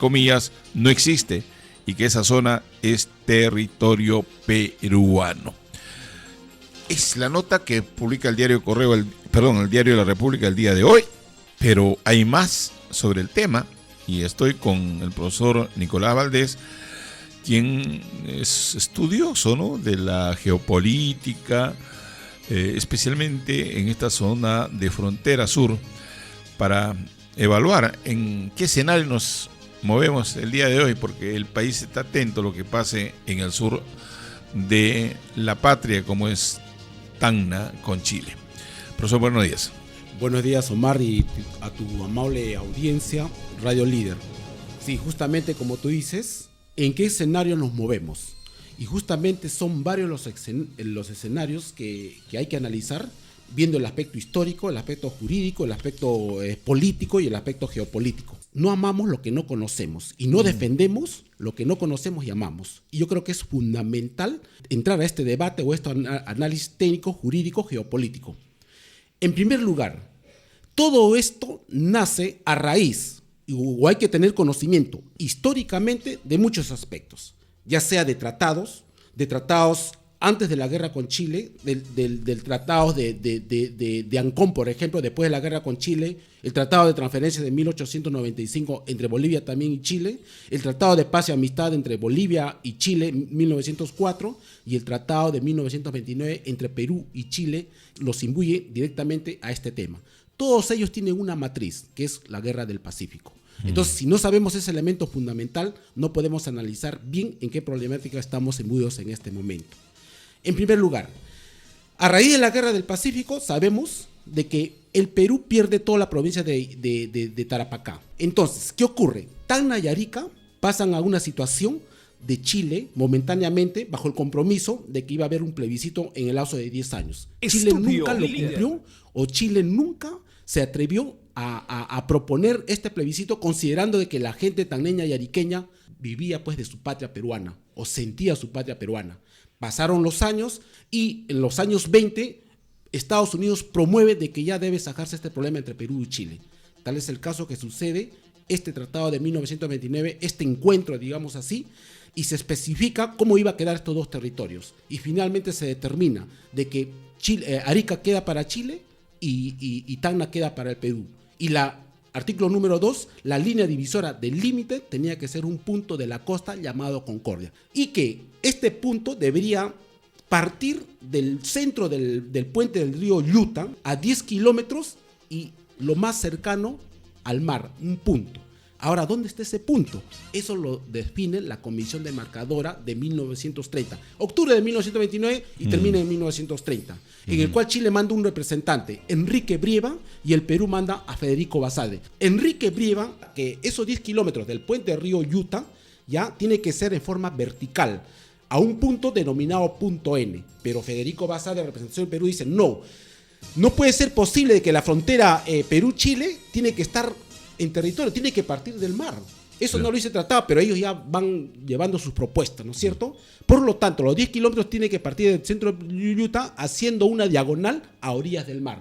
comillas, no existe y que esa zona es territorio peruano. Es la nota que publica el diario el diario de la República el día de hoy, pero hay más sobre el tema y estoy con el profesor Nicolás Valdés, quien es estudioso, ¿no?, de la geopolítica, especialmente en esta zona de frontera sur, para evaluar en qué escenario nos movemos el día de hoy, porque el país está atento a lo que pase en el sur de la patria, como es Tacna con Chile. Profesor, buenos días. Buenos días, Omar, y a tu amable audiencia, Radio Líder. Sí, justamente como tú dices, ¿en qué escenario nos movemos? Y justamente son varios los escenarios que hay que analizar, viendo el aspecto histórico, el aspecto jurídico, el aspecto político y el aspecto geopolítico. No amamos lo que no conocemos y no defendemos lo que no conocemos y amamos. Y yo creo que es fundamental entrar a este debate o este análisis técnico, jurídico, geopolítico. En primer lugar, todo esto nace a raíz, o hay que tener conocimiento históricamente de muchos aspectos, ya sea de tratados antes de la guerra con Chile, del tratado de Ancón, por ejemplo, después de la guerra con Chile, el tratado de transferencia de 1895 entre Bolivia también y Chile, el tratado de paz y amistad entre Bolivia y Chile en 1904 y el tratado de 1929 entre Perú y Chile los imbuye directamente a este tema. Todos ellos tienen una matriz, que es la guerra del Pacífico. Entonces, si no sabemos ese elemento fundamental, no podemos analizar bien en qué problemática estamos imbuidos en este momento. En primer lugar, a raíz de la guerra del Pacífico, sabemos de que el Perú pierde toda la provincia de Tarapacá. Entonces, ¿qué ocurre? Tacna y Arica pasan a una situación de Chile momentáneamente bajo el compromiso de que iba a haber un plebiscito en el lapso de 10 años. Chile nunca lo cumplió o Chile nunca se atrevió a proponer este plebiscito, considerando de que la gente tacneña y ariqueña vivía pues de su patria peruana o sentía su patria peruana. Pasaron los años y en los años 20 Estados Unidos promueve de que ya debe sacarse este problema entre Perú y Chile. Tal es el caso que sucede este tratado de 1929, este encuentro, digamos así, y se especifica cómo iba a quedar estos dos territorios. Y finalmente se determina de que Arica queda para Chile y Tacna queda para el Perú. Y artículo número 2, la línea divisora del límite tenía que ser un punto de la costa llamado Concordia. Y que este punto debería partir del centro del puente del río Yuta a 10 kilómetros y lo más cercano al mar, un punto. Ahora, ¿dónde está ese punto? Eso lo define la Comisión Demarcadora de 1930. Octubre de 1929 y termina en 1930. En el cual Chile manda un representante, Enrique Brieva, y el Perú manda a Federico Basadre. Enrique Brieva, que esos 10 kilómetros del puente del río Yuta ya tiene que ser en forma vertical, a un punto denominado punto N. Pero Federico Basadre, representación del Perú, dice, no puede ser posible de que la frontera Perú-Chile tiene que estar en territorio, tiene que partir del mar. Eso no lo dice tratado, pero ellos ya van llevando sus propuestas, ¿no es cierto? Por lo tanto, los 10 kilómetros tienen que partir del centro de Utah haciendo una diagonal a orillas del mar.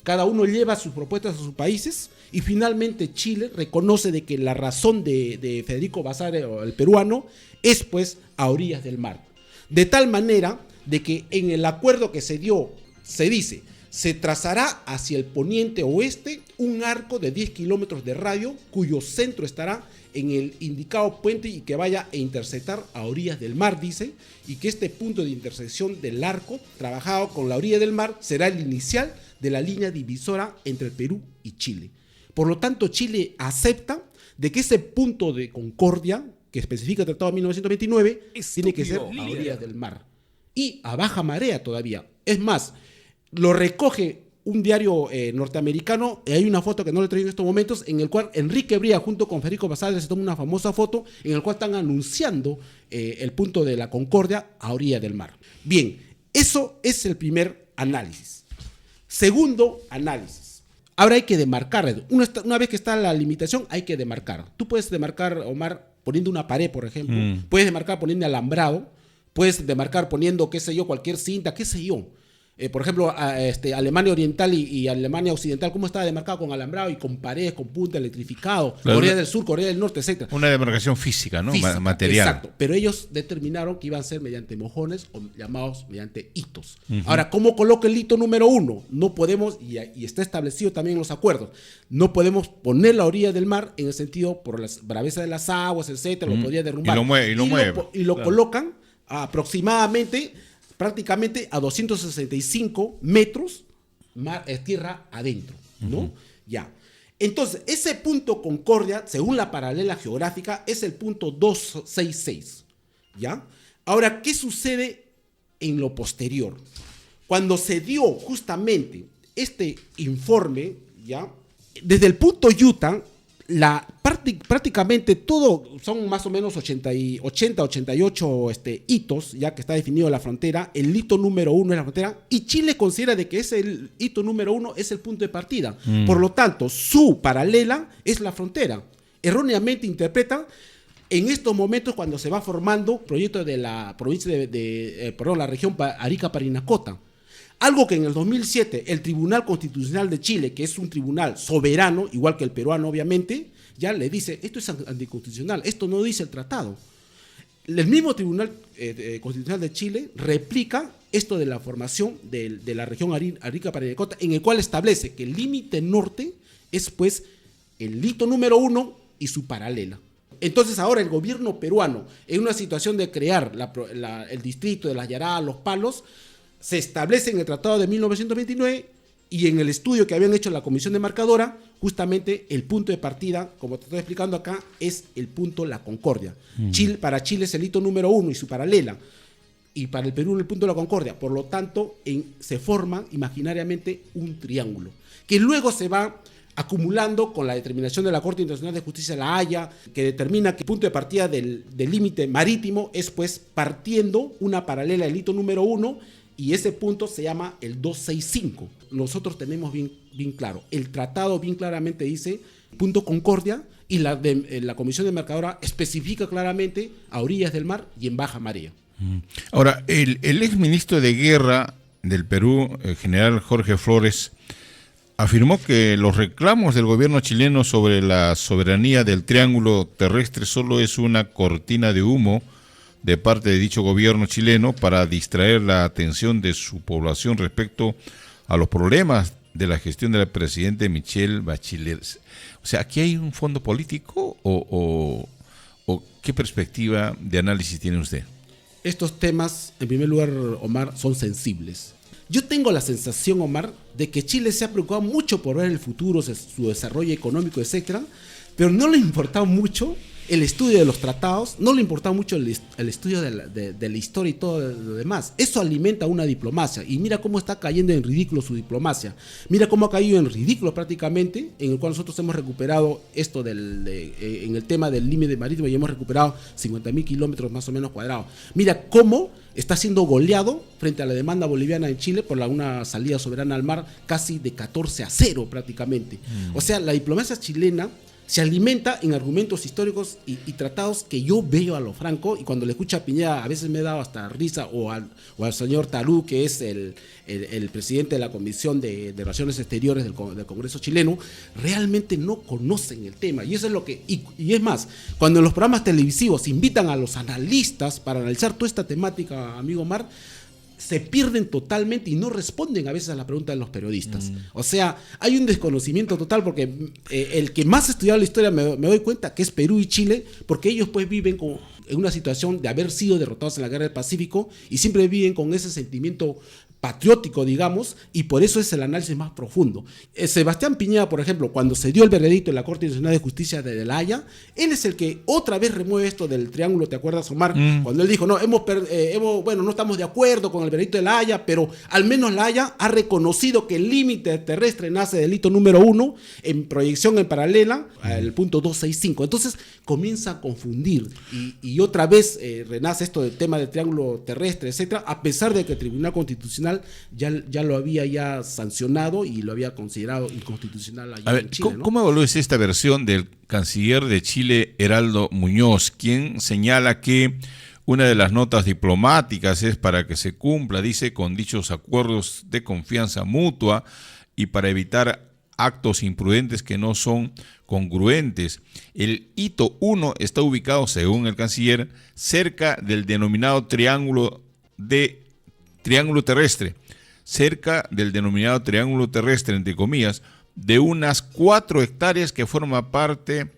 Cada uno lleva sus propuestas a sus países y finalmente Chile reconoce de que la razón de Federico Basadre, el peruano, es pues a orillas del mar. De tal manera de que en el acuerdo que se dio, se dice, se trazará hacia el poniente oeste un arco de 10 kilómetros de radio cuyo centro estará en el indicado puente y que vaya a interceptar a orillas del mar, dice, y que este punto de intersección del arco, trabajado con la orilla del mar, será el inicial de la línea divisora entre el Perú y Chile. Por lo tanto, Chile acepta de que ese punto de concordia, que especifica el Tratado de 1929, tiene que ser a orillas del mar. Y a baja marea todavía. Es más, lo recoge un diario norteamericano, y hay una foto que no le traigo en estos momentos, en el cual Enrique Bría junto con Federico Basadre se toma una famosa foto en el cual están anunciando el punto de la Concordia a orilla del mar. Bien, eso es el primer análisis. Segundo análisis. Ahora hay que demarcar. Una vez que está la limitación, hay que demarcar. Tú puedes demarcar, Omar, poniendo una pared, por ejemplo. Puedes demarcar poniendo alambrado. Puedes demarcar poniendo, qué sé yo, cualquier cinta, qué sé yo. Por ejemplo, Alemania Oriental y Alemania Occidental, cómo estaba demarcado con alambrado y con paredes, con punta, electrificado, Claro. Corea del Sur, Corea del Norte, etc. Una demarcación física, ¿no? Física, Material. Exacto, pero ellos determinaron que iban a ser mediante mojones o llamados mediante hitos. Ahora, ¿cómo coloca el hito número 1? No podemos, y está establecido también en los acuerdos, no podemos poner la orilla del mar en el sentido por la braveza de las aguas, etcétera, lo podría derrumbar. Y lo mueve. Y lo Claro. colocan aproximadamente, prácticamente a 265 metros tierra adentro, ¿no? Ya. Entonces, ese punto Concordia, según la paralela geográfica, es el punto 266, ¿ya? Ahora, ¿qué sucede en lo posterior? Cuando se dio justamente este informe, ¿ya? Desde el punto Utah, prácticamente todo, son más o menos 88 hitos, ya que está definido la frontera. El hito número 1 es la frontera, y Chile considera de que el hito número 1 es el punto de partida. Por lo tanto, su paralela es la frontera. Erróneamente interpreta en estos momentos cuando se va formando el proyecto de la provincia la región Arica-Parinacota. Algo que en el 2007 el Tribunal Constitucional de Chile, que es un tribunal soberano, igual que el peruano obviamente, ya le dice, esto es anticonstitucional, esto no dice el tratado. El mismo Tribunal Constitucional de Chile replica esto de la formación de la región Arica-Parinacota, en el cual establece que el límite norte es pues el hito número 1 y su paralela. Entonces ahora el gobierno peruano, en una situación de crear el distrito de las Yaradas, Los Palos, se establece en el Tratado de 1929 y en el estudio que habían hecho la Comisión Demarcadora, justamente el punto de partida, como te estoy explicando acá, es el punto La Concordia. Para Chile es el hito número 1 y su paralela, y para el Perú el punto La Concordia. Por lo tanto, se forma imaginariamente un triángulo, que luego se va acumulando con la determinación de la Corte Internacional de Justicia de La Haya, que determina que el punto de partida del límite marítimo es pues partiendo una paralela del hito número 1, y ese punto se llama el 265. Nosotros tenemos bien claro, el tratado bien claramente dice punto Concordia, y la Comisión Demarcadora especifica claramente a orillas del mar y en baja marea. Ahora, el exministro de Guerra del Perú, el general Jorge Flores, afirmó que los reclamos del gobierno chileno sobre la soberanía del triángulo terrestre solo es una cortina de humo de parte de dicho gobierno chileno para distraer la atención de su población respecto a los problemas de la gestión del presidente Michelle Bachelet. O sea, ¿aquí hay un fondo político o qué perspectiva de análisis tiene usted? Estos temas, en primer lugar, Omar, son sensibles. Yo tengo la sensación, Omar, de que Chile se ha preocupado mucho por ver el futuro, su desarrollo económico, etcétera, pero no le ha importado mucho el estudio de los tratados, no le importaba mucho el estudio de la historia y todo lo demás. Eso alimenta una diplomacia, y mira cómo está cayendo en ridículo su diplomacia. Mira cómo ha caído en ridículo prácticamente, en el cual nosotros hemos recuperado esto en el tema del límite marítimo, y hemos recuperado 50.000 kilómetros más o menos cuadrados. Mira cómo está siendo goleado frente a la demanda boliviana en Chile por una salida soberana al mar casi de 14-0 prácticamente. O sea, la diplomacia chilena se alimenta en argumentos históricos y tratados que yo veo a lo franco, y cuando le escucho a Piñera a veces me he dado hasta risa, o al señor Tarú, que es el presidente de la Comisión de Relaciones Exteriores del Congreso chileno, realmente no conocen el tema. Y eso es lo que, y es más, cuando en los programas televisivos invitan a los analistas para analizar toda esta temática, amigo Omar, se pierden totalmente y no responden a veces a la pregunta de los periodistas. O sea, hay un desconocimiento total, porque el que más ha estudiado la historia me doy cuenta que es Perú y Chile, porque ellos pues viven en una situación de haber sido derrotados en la Guerra del Pacífico y siempre viven con ese sentimiento patriótico, digamos, y por eso es el análisis más profundo. Sebastián Piñera, por ejemplo, cuando se dio el veredicto en la Corte Internacional de Justicia de La Haya, él es el que otra vez remueve esto del triángulo, ¿te acuerdas, Omar? Cuando él dijo, no, no estamos de acuerdo con el veredicto de La Haya, pero al menos La Haya ha reconocido que el límite terrestre nace del hito número 1 en proyección en paralela al punto 265. Entonces comienza a confundir y otra vez renace esto del tema del triángulo terrestre, etcétera, a pesar de que el Tribunal Constitucional ya lo había sancionado y lo había considerado inconstitucional allá en Chile, ¿no? ¿Cómo evalúes esta versión del canciller de Chile, Heraldo Muñoz, quien señala que Una de las notas diplomáticas es para que se cumpla, dice, con dichos acuerdos de confianza mutua y para evitar actos imprudentes que no son congruentes. El hito 1 está ubicado, según el canciller, cerca del denominado triángulo terrestre, entre comillas, de unas 4 hectáreas que forma parte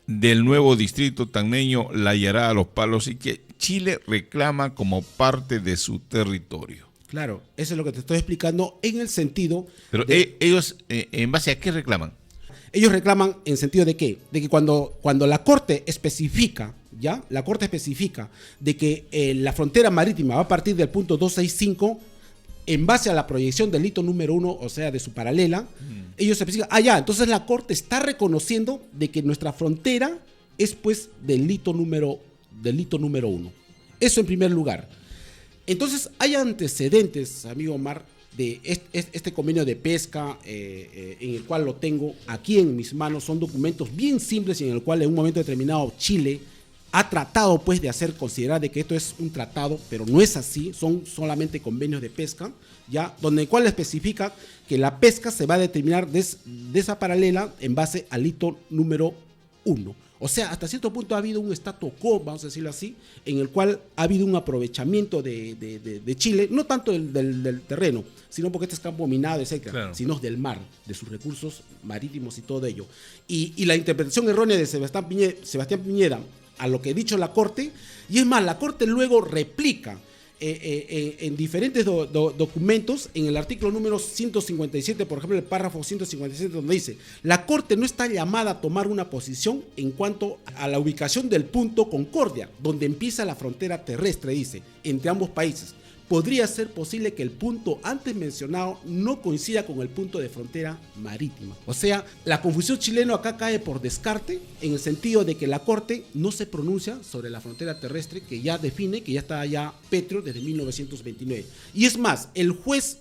del nuevo distrito tacneño La Yará Los Palos y que Chile reclama como parte de su territorio. Claro, eso es lo que te estoy explicando en el sentido... Pero ellos, ¿en base a qué reclaman? Ellos reclaman en sentido de qué? De que cuando la Corte especifica, ¿ya? La Corte especifica de que la frontera marítima va a partir del punto 265 en base a la proyección del hito número 1, o sea, de su paralela, ellos especifican, entonces la Corte está reconociendo de que nuestra frontera es pues del hito número 1. Eso en primer lugar. Entonces hay antecedentes, amigo Omar, de este convenio de pesca en el cual lo tengo aquí en mis manos. Son documentos bien simples y en el cual en un momento determinado Chile ha tratado pues de hacer considerar de que esto es un tratado, pero no es así, son solamente convenios de pesca, ya, donde el cual especifica que la pesca se va a determinar de esa paralela en base al hito número 1. O sea, hasta cierto punto ha habido un statu quo, vamos a decirlo así, en el cual ha habido un aprovechamiento de Chile, no tanto del terreno, sino porque este es campo minado, etcétera, claro, sino del mar, de sus recursos marítimos y todo ello. Y la interpretación errónea de Sebastián Piñera a lo que ha dicho la Corte, y es más, la Corte luego replica en diferentes documentos, en el artículo número 157, por ejemplo, el párrafo 157, donde dice, la Corte no está llamada a tomar una posición en cuanto a la ubicación del punto Concordia, donde empieza la frontera terrestre, dice, entre ambos países. Podría ser posible que el punto antes mencionado no coincida con el punto de frontera marítima. O sea, la confusión chilena acá cae por descarte, en el sentido de que la Corte no se pronuncia sobre la frontera terrestre que ya define, que ya está allá pétreo desde 1929. Y es más, el juez,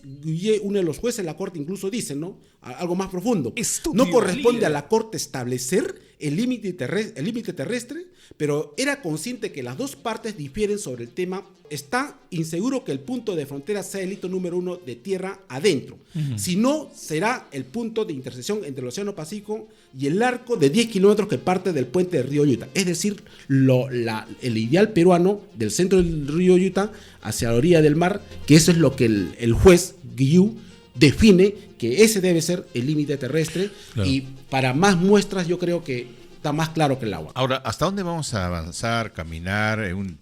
uno de los jueces de la Corte incluso dice, ¿no?, algo más profundo, no corresponde a la Corte establecer el límite terrestre, pero era consciente que las dos partes difieren sobre el tema. Está inseguro que el punto de frontera sea el hito número 1 de tierra adentro. Si no, será el punto de intersección entre el Océano Pacífico y el arco de 10 kilómetros que parte del puente del río Yuta. Es decir, el ideal peruano del centro del río Yuta hacia la orilla del mar, que eso es lo que el juez Guillou define, que ese debe ser el límite terrestre. Claro. Y para más muestras yo creo que está más claro que el agua. Ahora, ¿hasta dónde vamos a avanzar, caminar en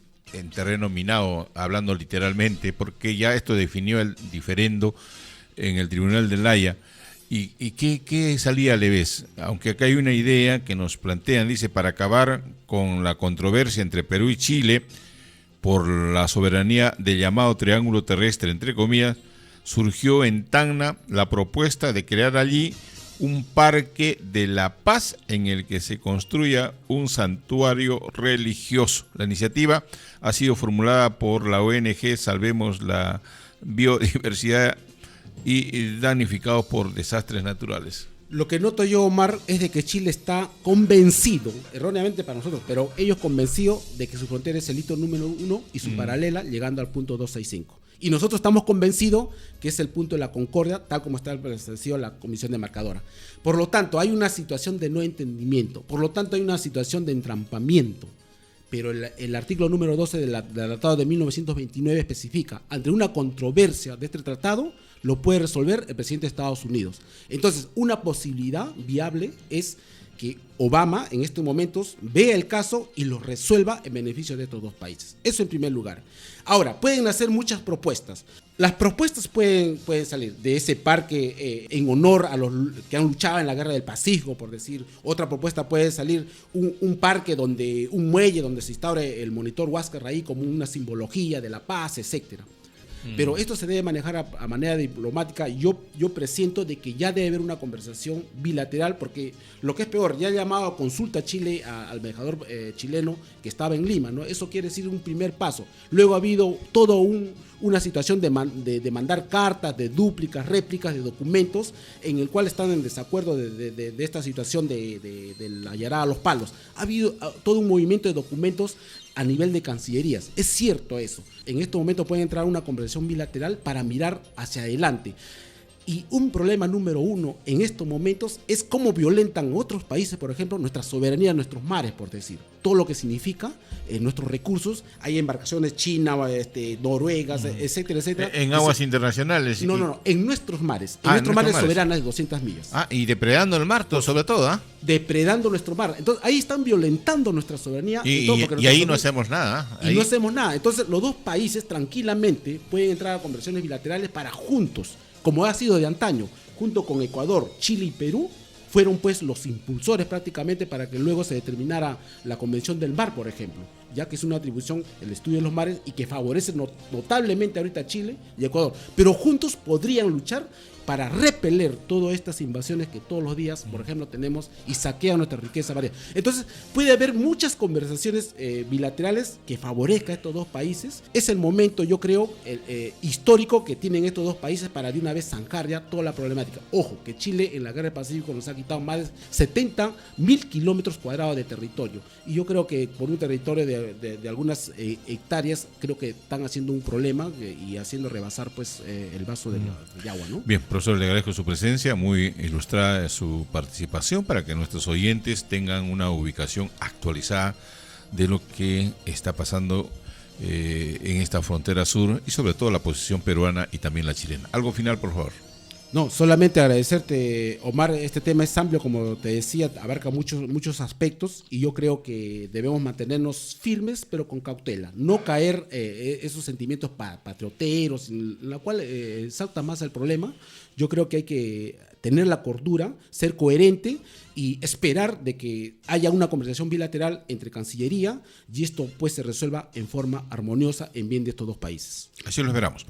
terreno minado, hablando literalmente? Porque ya esto definió el diferendo en el Tribunal de La Haya. ¿Y qué salida le ves? Aunque acá hay una idea que nos plantean, dice, para acabar con la controversia entre Perú y Chile por la soberanía del llamado triángulo terrestre, entre comillas, surgió en Tacna la propuesta de crear allí un parque de la paz en el que se construya un santuario religioso. La iniciativa ha sido formulada por la ONG Salvemos la Biodiversidad y damnificados por desastres naturales. Lo que noto yo, Omar, es de que Chile está convencido, erróneamente para nosotros, pero ellos convencidos de que su frontera es el hito número 1 y su paralela llegando al punto 265. Y nosotros estamos convencidos que es el punto de la Concordia, tal como está establecido la Comisión Demarcadora. Por lo tanto, hay una situación de no entendimiento, por lo tanto hay una situación de entrampamiento. Pero el artículo número 12 del Tratado de 1929 especifica, ante una controversia de este tratado, lo puede resolver el presidente de Estados Unidos. Entonces, una posibilidad viable es que Obama en estos momentos vea el caso y lo resuelva en beneficio de estos dos países. Eso en primer lugar. Ahora, pueden hacer muchas propuestas. Las propuestas pueden salir de ese parque en honor a los que han luchado en la Guerra del Pacífico, por decir. Otra propuesta puede salir un parque un muelle donde se instaure el monitor Huáscar ahí como una simbología de la paz, etcétera. Pero esto se debe manejar a manera diplomática. Yo presiento de que ya debe haber una conversación bilateral, porque lo que es peor, ya ha llamado a consulta a Chile al embajador chileno que estaba en Lima, ¿no? Eso quiere decir un primer paso. Luego ha habido todo una situación de mandar cartas, de dúplicas, réplicas de documentos en el cual están en desacuerdo de esta situación de la Yará a Los Palos. Ha habido todo un movimiento de documentos a nivel de cancillerías. Es cierto eso. En este momento puede entrar una conversación bilateral para mirar hacia adelante. Y un problema número uno en estos momentos es cómo violentan otros países, por ejemplo, nuestra soberanía, nuestros mares, por decir. Todo lo que significa nuestros recursos. Hay embarcaciones chinas, noruegas, etcétera, etcétera. En aguas internacionales. No, en nuestros mares. En nuestros mares soberanas de 200 millas. Y depredando el mar, sobre todo. Depredando nuestro mar. Entonces, ahí están violentando nuestra soberanía. Y ahí no hacemos nada. Y no hacemos nada. Entonces, los dos países tranquilamente pueden entrar a conversaciones bilaterales para juntos, como ha sido de antaño, junto con Ecuador, Chile y Perú, fueron pues los impulsores prácticamente para que luego se determinara la Convención del Mar, por ejemplo, ya que es una atribución, el estudio de los mares, y que favorece notablemente ahorita a Chile y Ecuador. Pero juntos podrían luchar para repeler todas estas invasiones que todos los días, por ejemplo, tenemos y saquean nuestra riqueza varias. Entonces, puede haber muchas conversaciones bilaterales que favorezcan a estos dos países. Es el momento, yo creo, histórico que tienen estos dos países para de una vez zanjar ya toda la problemática. Ojo, que Chile en la Guerra del Pacífico nos ha quitado más de 70.000 kilómetros cuadrados de territorio. Y yo creo que por un territorio de algunas hectáreas, creo que están haciendo un problema y haciendo rebasar pues el vaso de agua, ¿no? Bien, profesor, le agradezco su presencia, muy ilustrada su participación para que nuestros oyentes tengan una ubicación actualizada de lo que está pasando en esta frontera sur y sobre todo la posición peruana y también la chilena. Algo final, por favor. No, solamente agradecerte, Omar. Este tema es amplio, como te decía, abarca muchos aspectos y yo creo que debemos mantenernos firmes, pero con cautela. No caer esos sentimientos patrioteros, en la cual salta más el problema. Yo creo que hay que tener la cordura, ser coherente y esperar de que haya una conversación bilateral entre Cancillería y esto pues se resuelva en forma armoniosa en bien de estos dos países. Así lo esperamos.